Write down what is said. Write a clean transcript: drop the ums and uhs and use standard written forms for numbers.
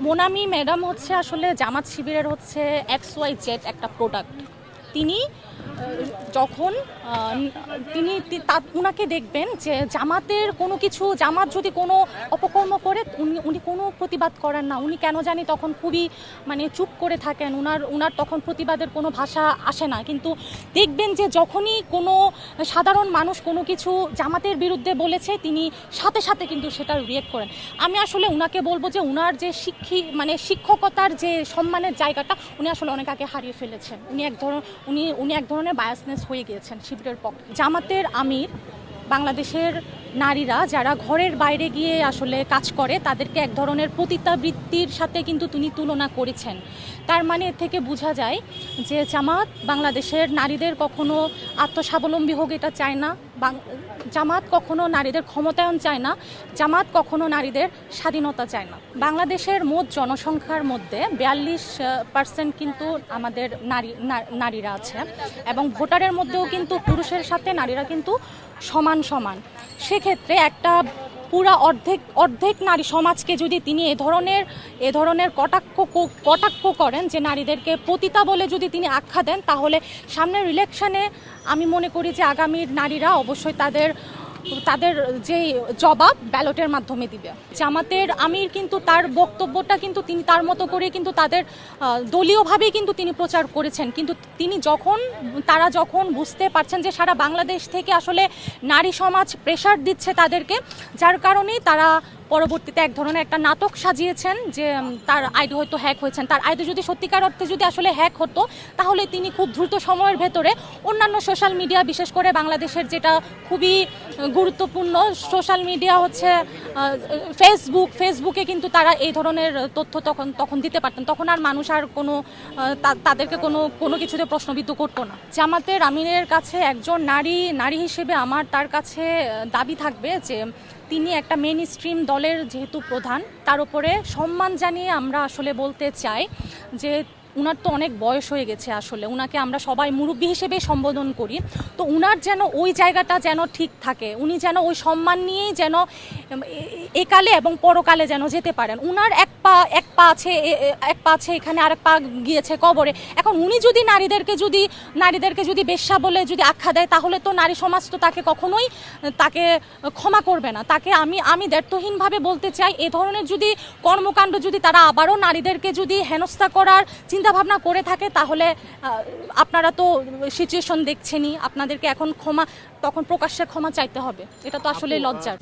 Monami madam হচ্ছে আসলে জামাত শিবিরের হচ্ছে XYZ একটা প্রোডাক্ট। তিনি যখন উনাকে দেখবেন যে জামাতের কোনো কিছু, জামাত যদি কোনো অপকর্ম করে উনি কোনো প্রতিবাদ করেন না। উনি কেন জানি তখন খুবই চুপ করে থাকেন, উনার তখন প্রতিবাদের কোনো ভাষা আসে না। কিন্তু দেখবেন যে যখনই কোনো সাধারণ মানুষ কোনো কিছু জামাতের বিরুদ্ধে বলেছে তিনি সাথে সাথে কিন্তু সেটা রিয়েক্ট করেন। আমি আসলে উনাকে বলবো যে উনার যে শিক্ষকতার যে সম্মানের জায়গাটা উনি আসলে অনেক আগে হারিয়ে ফেলেছেন। উনি এক ধরনের বায়াসনেস হয়ে গিয়েছেন শিবিরের পক্ষে। জামাতের আমির বাংলাদেশের নারীরা যারা ঘরের বাইরে গিয়ে আসলে কাজ করে তাদেরকে এক ধরনের পতিতাবৃত্তির সাথে কিন্তু তিনি তুলনা করেছেন। তার মানে এর থেকে বোঝা যায় যে জামাত বাংলাদেশের নারীদের কখনো আত্মস্বাবলম্বী হোক এটা চায় না, জামাত কখনো নারীদের ক্ষমতায়ন চায় না, জামাত কখনো নারীদের স্বাধীনতা চায় না। বাংলাদেশের মোট জনসংখ্যার মধ্যে 42% কিন্তু আমাদের নারীরা আছে এবং ভোটারের মধ্যেও কিন্তু পুরুষের সাথে নারীরা কিন্তু সমান। সেক্ষেত্রে একটা পুরা অর্ধেক নারী সমাজকে যদি তিনি এ ধরনের কটাক্ষ করেন, যে নারীদেরকে পতিতা বলে যদি তিনি আখ্যা দেন, তাহলে সামনের ইলেকশনে আমি মনে করি যে আগামীর নারীরা অবশ্যই তাদের যে জবাব ব্যালটের মাধ্যমে দিবে। জামাতের আমির কিন্তু তার বক্তব্যটা কিন্তু তিনি তার মতো করে কিন্তু তাদের দলীয়ভাবেই কিন্তু তিনি প্রচার করেছেন। কিন্তু তারা যখন বুঝতে পারছেন যে সারা বাংলাদেশ থেকে আসলে নারী সমাজ প্রেশার দিচ্ছে তাদেরকে, যার কারণেই তারা পরবর্তীতে এক ধরনের একটা নাটক সাজিয়েছেন যে তার আইডি হয়তো হ্যাক হয়েছেন। তার আইডি যদি সত্যিকার অর্থে যদি আসলে হ্যাক হতো তাহলে তিনি খুব দ্রুত সময়ের ভেতরে অন্যান্য সোশ্যাল মিডিয়া, বিশেষ করে বাংলাদেশের যেটা খুবই গুরুত্বপূর্ণ সোশ্যাল মিডিয়া হচ্ছে ফেসবুকে কিন্তু তারা এই ধরনের তথ্য তখন দিতে পারতেন। তখন আর মানুষ আর তাদেরকে কোনো কিছুতে প্রশ্নবিদ্ধ করতো না। জামাতের আমিরের কাছে একজন নারী হিসেবে আমার তার কাছে দাবি থাকবে যে তিনি একটা মেইন স্ট্রিম দলের যেহেতু প্রধান, তার উপরে সম্মান জানিয়ে আমরা আসলে বলতে চাই যে উনার তো অনেক বয়স হয়ে গেছে, আসলে উনাকে আমরা সবাই মুরব্বী হিসেবে সম্বোধন করি। তো উনার যেন ওই জায়গাটা যেন ঠিক থাকে, উনি যেন ওই সম্মান নিয়েই যেন একালে এবং পরকালে যেন যেতে পারেন। উনার এক পা আছে এখানে, আরেক পা গিয়েছে কবরে। এখন উনি যদি নারীদেরকে যদি বেশ্যা বলে যদি আখ্যা দেয়, তাহলে তো নারী সমাজ তো তাকে কখনোই ক্ষমা করবে না। তাকে আমি দ্ব্যর্থহীনভাবে বলতে চাই, এ ধরনের যদি কর্মকাণ্ড যদি তারা আবারও নারীদেরকে যদি হেনস্থা করার চিন্তাভাবনা করে থাকে, তাহলে আপনারা তো সিচুয়েশন দেখছেনই, আপনাদেরকে এখন তখন প্রকাশ্যে ক্ষমা চাইতে হবে। এটা তো আসলে লজ্জার।